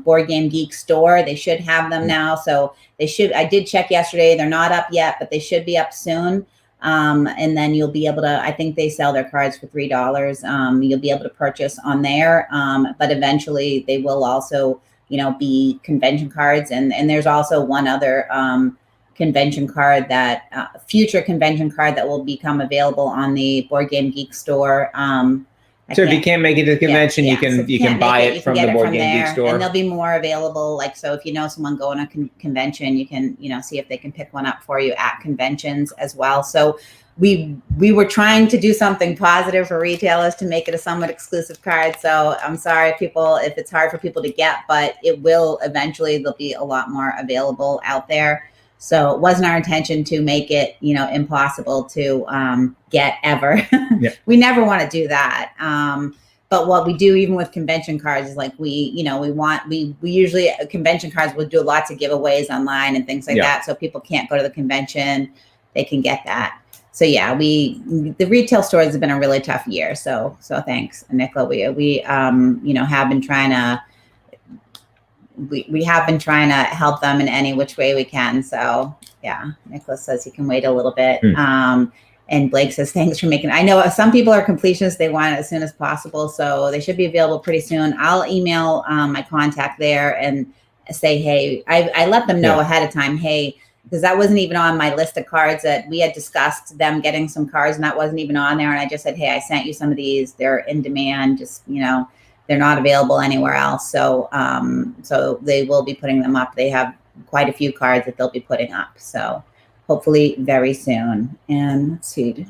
Board Game Geek store. They should have them now. So I did check yesterday. They're not up yet, but they should be up soon. And then you'll be able to, I think they sell their cards for $3. You'll be able to purchase on there. But eventually they will also, be convention cards. And there's also one other convention card future convention card that will become available on the Board Game Geek store. So if you can't make it to the convention, you can buy it from the Board Game Geek store. And there'll be more available. So if you know someone going to convention, you can, see if they can pick one up for you at conventions as well. So we were trying to do something positive for retailers to make it a somewhat exclusive card. So I'm sorry if it's hard for people to get, but it will eventually, there'll be a lot more available out there. So it wasn't our intention to make it, impossible to get ever. Yeah. We never want to do that. But what we do, even with convention cards, is we usually convention cards will do lots of giveaways online and things like that. So people can't go to the convention, they can get that. So yeah, the retail stores have been a really tough year. So thanks, Nicola. We have been trying to. We have been trying to help them in any which way we can. So yeah, Nicholas says he can wait a little bit. And Blake says, thanks for making it. I know some people are completionists. They want it as soon as possible. So they should be available pretty soon. I'll email my contact there and say, hey, I let them know ahead of time, hey, because that wasn't even on my list of cards that we had discussed them getting some cards, and that wasn't even on there. And I just said, hey, I sent you some of these. They're in demand. Just, they're not available anywhere else. So they will be putting them up. They have quite a few cards that they'll be putting up. So hopefully very soon. And let's see, I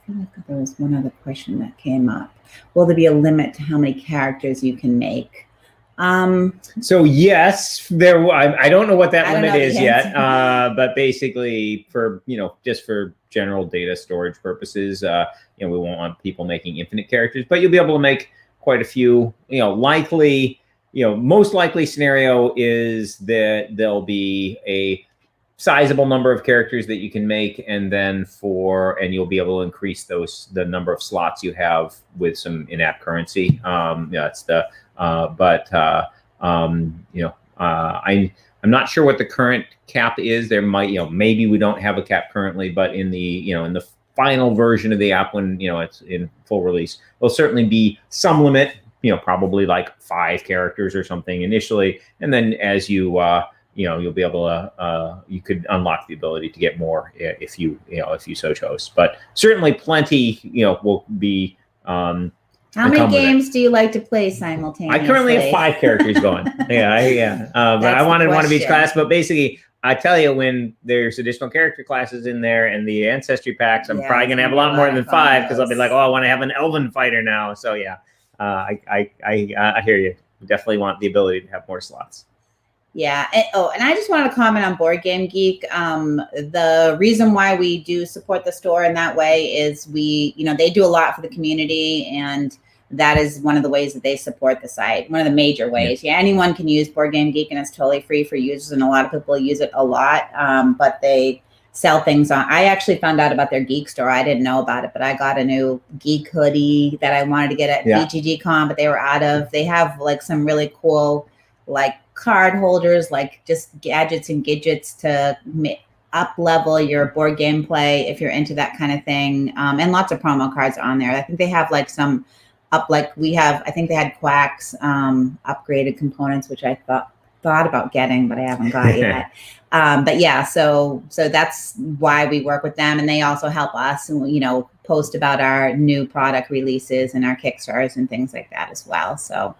feel like there was one other question that came up. Will there be a limit to how many characters you can make? So yes, I don't know what that limit is yet. But basically just for general data storage purposes, we won't want people making infinite characters, but you'll be able to make quite a few. Most likely scenario is that there'll be a sizable number of characters that you can make, and you'll be able to increase the number of slots you have with some in-app currency. I'm not sure what the current cap is. There might, maybe we don't have a cap currently, but in the final version of the app, when it's in full release, there'll certainly be some limit, probably like 5 characters or something initially, and then as you'll be able to you could unlock the ability to get more if you so chose. But certainly plenty will be. How many games do you like to play simultaneously? I currently have 5 characters going. But I wanted one of each class. But basically, I tell you, when there's additional character classes in there and the ancestry packs, I'm probably gonna have a lot more than 5, because I'll be like, oh, I want to have an elven fighter now. So yeah, I hear you. We definitely want the ability to have more slots. Yeah. And I just wanted to comment on Board Game Geek. The reason why we do support the store in that way is they do a lot for the community, and that is one of the ways that they support the site. One of the major ways. Yeah, anyone can use Board Game Geek, and it's totally free for users, and a lot of people use it a lot. But they sell things on. I actually found out about their Geek store. I didn't know about it, but I got a new Geek hoodie that I wanted to get at BGG Con, but they were out of. They have some really cool card holders, just gadgets and gadgets to up level your board game play if you're into that kind of thing. And lots of promo cards on there. I think they have like some up, like we have, I think they had Quack's upgraded components, which I thought about getting, but I haven't got yet. But yeah, so that's why we work with them, and they also help us, you know, post about our new product releases and our Kickstarters and things like that as well. So,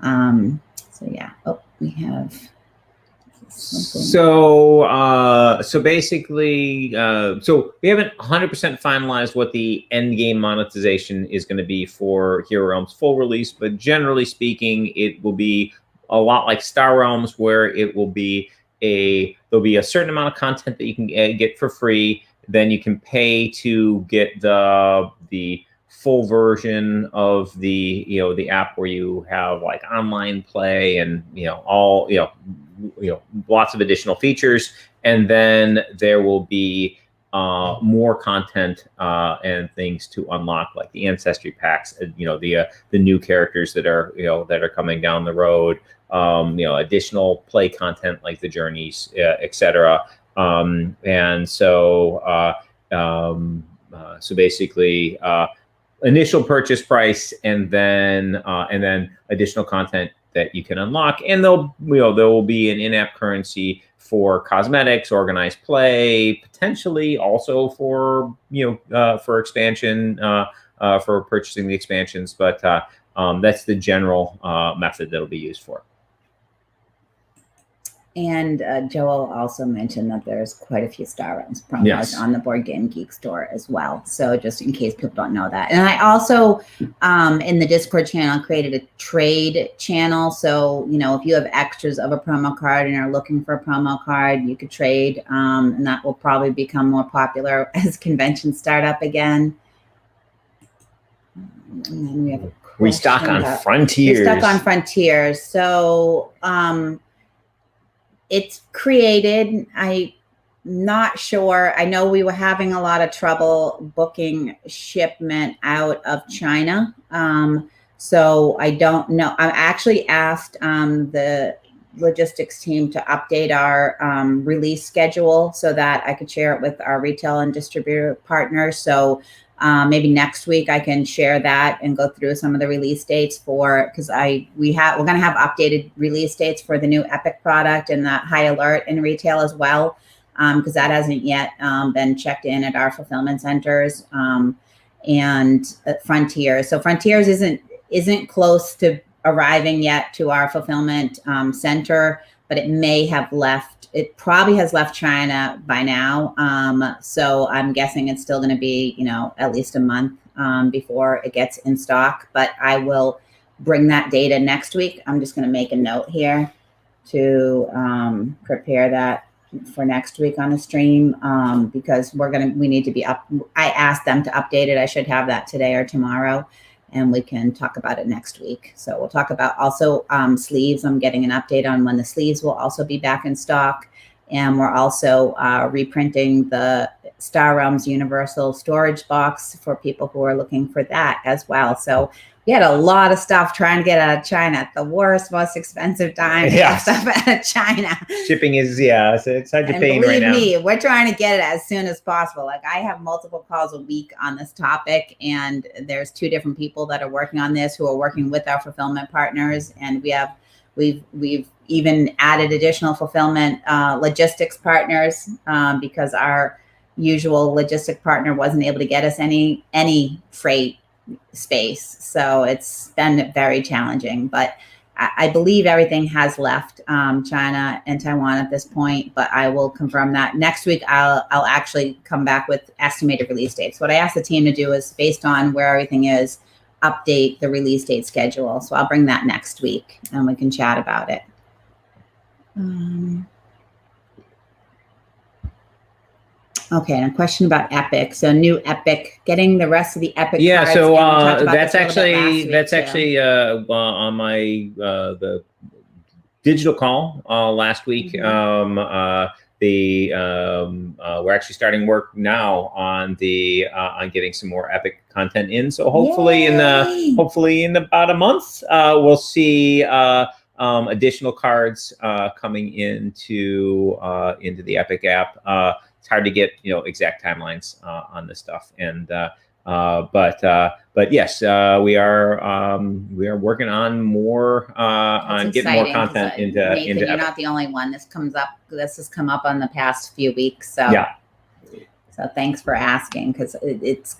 so yeah. Oh, we have something. So basically, so we haven't 100% finalized what the end game monetization is going to be for Hero Realms full release, but generally speaking, it will be a lot like Star Realms, where it will be there'll be a certain amount of content that you can get for free. Then you can pay to get the full version of the, you know, the app, where you have like online play and, you know, all, you know, lots of additional features. And then there will be more content and things to unlock, like the ancestry packs, you know, the new characters that are, you know, that are coming down the road, you know, additional play content like the journeys, etc. And so so basically initial purchase price, and then additional content that you can unlock, and there will be an in-app currency for cosmetics, organized play, potentially also for, you know, for expansion, for purchasing the expansions, but that's the general method that'll be used for. And Joel also mentioned that there's quite a few Star Realms promos on the Board Game Geek store as well. So just in case people don't know that. And I also, in the Discord channel, created a trade channel. So, you know, if you have extras of a promo card and are looking for a promo card, you could trade. And that will probably become more popular as conventions start up again. And then we have Restock on Frontiers. Restock on Frontiers. So, it's created, I'm not sure. I know we were having a lot of trouble booking shipment out of China. So I don't know. I actually asked the logistics team to update our release schedule so that I could share it with our retail and distributor partners. So maybe next week I can share that and go through some of the release dates because we're going to have updated release dates for the new Epic product and the High Alert in retail as well, because that hasn't yet been checked in at our fulfillment centers, and Frontiers. So Frontiers isn't close to arriving yet to our fulfillment center, but it may have left. It probably has left China by now. So I'm guessing it's still going to be, you know, at least a month before it gets in stock. But I will bring that data next week. I'm just going to make a note here to prepare that for next week on the stream, because we need to be up. I asked them to update it. I should have that today or tomorrow, and we can talk about it next week. So we'll talk about also sleeves. I'm getting an update on when the sleeves will also be back in stock. And we're also reprinting the Star Realms Universal Storage Box for people who are looking for that as well. So we had a lot of stuff trying to get out of China at the worst, most expensive time to get stuff out of China. Shipping is, it's such a pain right now. Believe me, we're trying to get it as soon as possible. Like, I have multiple calls a week on this topic, and there's 2 different people that are working on this who are working with our fulfillment partners. And we've even added additional fulfillment logistics partners because our usual logistic partner wasn't able to get us any freight space. So it's been very challenging, but I believe everything has left China and Taiwan at this point, but I will confirm that next week. I'll actually come back with estimated release dates. What I asked the team to do is, based on where everything is, update the release date schedule. So I'll bring that next week and we can chat about it. Okay, and a question about Epic. So new Epic, getting the rest of the Epic cards. So that's actually on my the digital call last week. We're actually starting work now on on getting some more Epic content in. So hopefully in about a month we'll see additional cards coming into the Epic app. it's hard to get exact timelines on this stuff. And but yes, we are working on more on getting more content Nathan, into you're not the only one. This has come up on the past few weeks. So yeah. So thanks for asking, because it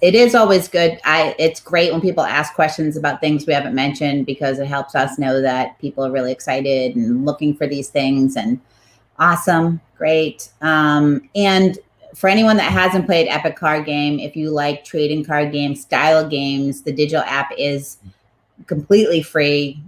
is always good. It's great when people ask questions about things we haven't mentioned, because it helps us know that people are really excited and looking for these things. And awesome, great. And for anyone that hasn't played Epic Card Game, if you like trading card games, style games, the digital app is completely free.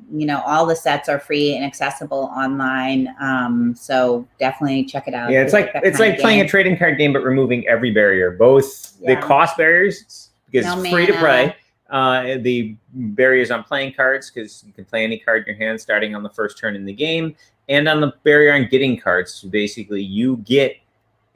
All the sets are free and accessible online. So definitely check it out. Yeah, it's like playing a trading card game, but removing every barrier, both the cost barriers, because it's free to play, the barriers on playing cards, because you can play any card in your hand starting on the first turn in the game, and on the barrier on getting cards. So basically, you get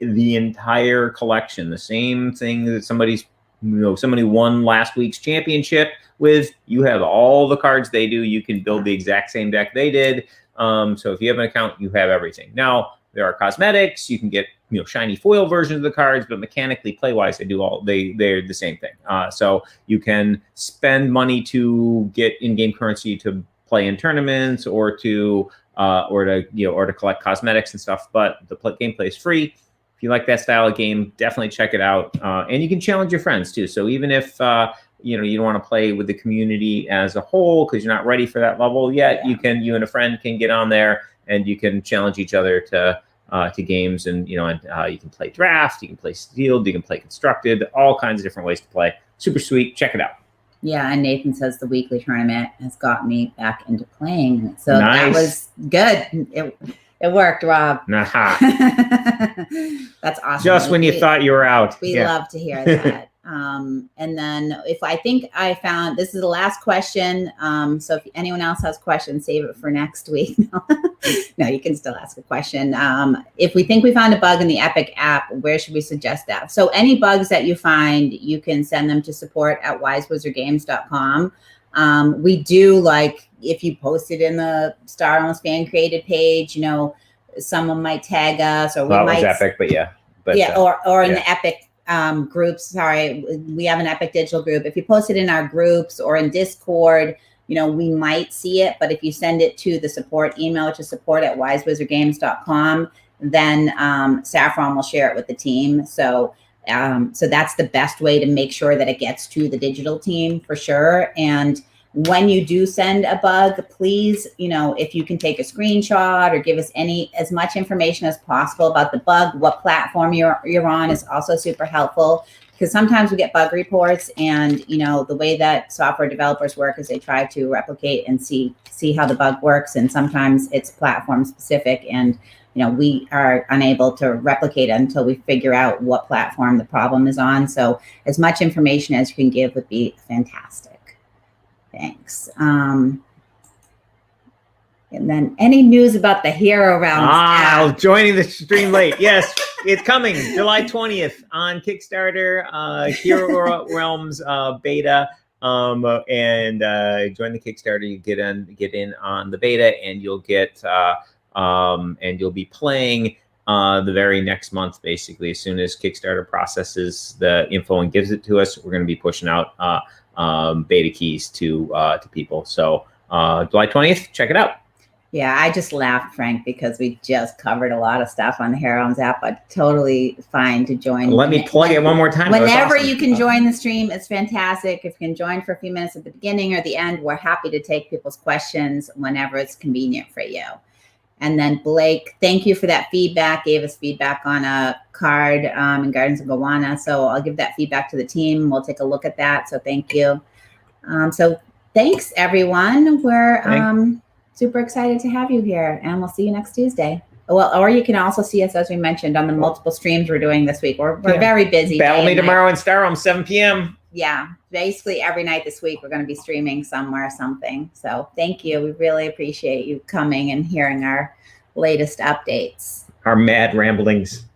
the entire collection, the same thing that somebody won last week's championship with. You have all the cards they do. You can build the exact same deck they did. So if you have an account, you have everything. Now there are cosmetics. You can get shiny foil versions of the cards, but mechanically, play wise, they're the same thing. So you can spend money to get in-game currency to play in tournaments, or to collect cosmetics and stuff. But the gameplay is free. If you like that style of game, definitely check it out. And you can challenge your friends too. So even if you don't want to play with the community as a whole because you're not ready for that level yet, you and a friend can get on there and you can challenge each other to games. And you can play draft, you can play sealed, you can play constructed, all kinds of different ways to play. Super sweet. Check it out. Yeah, and Nathan says the weekly tournament has got me back into playing. So That was good. It worked, Rob. That's awesome. Just when you thought you were out. We love to hear that. And then I think I found, this is the last question. So if anyone else has questions, save it for next week. No, you can still ask a question. If we think we found a bug in the Epic app, where should we suggest that? So any bugs that you find, you can send them to support@wisewizardgames.com. We do, like, if you post it in the Star Realms fan created page, someone might tag us, or we might. It was Epic, but yeah. Or in the Epic groups. Sorry, we have an Epic digital group. If you post it in our groups or in Discord, we might see it. But if you send it to the support email, which is support@wisewizardgames.com, then Saffron will share it with the team. So that's the best way to make sure that it gets to the digital team for sure. And when you do send a bug, please, if you can take a screenshot or give us as much information as possible about the bug, what platform you're on is also super helpful, because sometimes we get bug reports, and the way that software developers work is they try to replicate and see how the bug works, and sometimes it's platform specific, and we are unable to replicate it until we figure out what platform the problem is on. So as much information as you can give would be fantastic. Thanks. And then any news about the Hero Realms app? Joining the stream late. Yes, it's coming July 20th on Kickstarter. Hero Realms beta. And join the Kickstarter. You get in on the beta, and you'll get and you'll be playing the very next month, basically. As soon as Kickstarter processes the info and gives it to us, we're going to be pushing out beta keys to people. So July 20th, check it out. Yeah, I just laughed, Frank, because we just covered a lot of stuff on the Hero Realms app, but totally fine to join. Let me plug it one more time. Whenever you can join the stream, it's fantastic. If you can join for a few minutes at the beginning or the end, we're happy to take people's questions whenever it's convenient for you. And then Blake, thank you for that feedback. Gave us feedback on a card in Gardens of Gowanna. So I'll give that feedback to the team. We'll take a look at that. So thank you. So thanks, everyone. We're super excited to have you here, and we'll see you next Tuesday. Well, or you can also see us, as we mentioned, on the multiple streams we're doing this week. We're very busy. Battle Me tomorrow in Star Realms, 7 p.m. Yeah, basically every night this week we're going to be streaming somewhere, something. So thank you. We really appreciate you coming and hearing our latest updates. Our mad ramblings.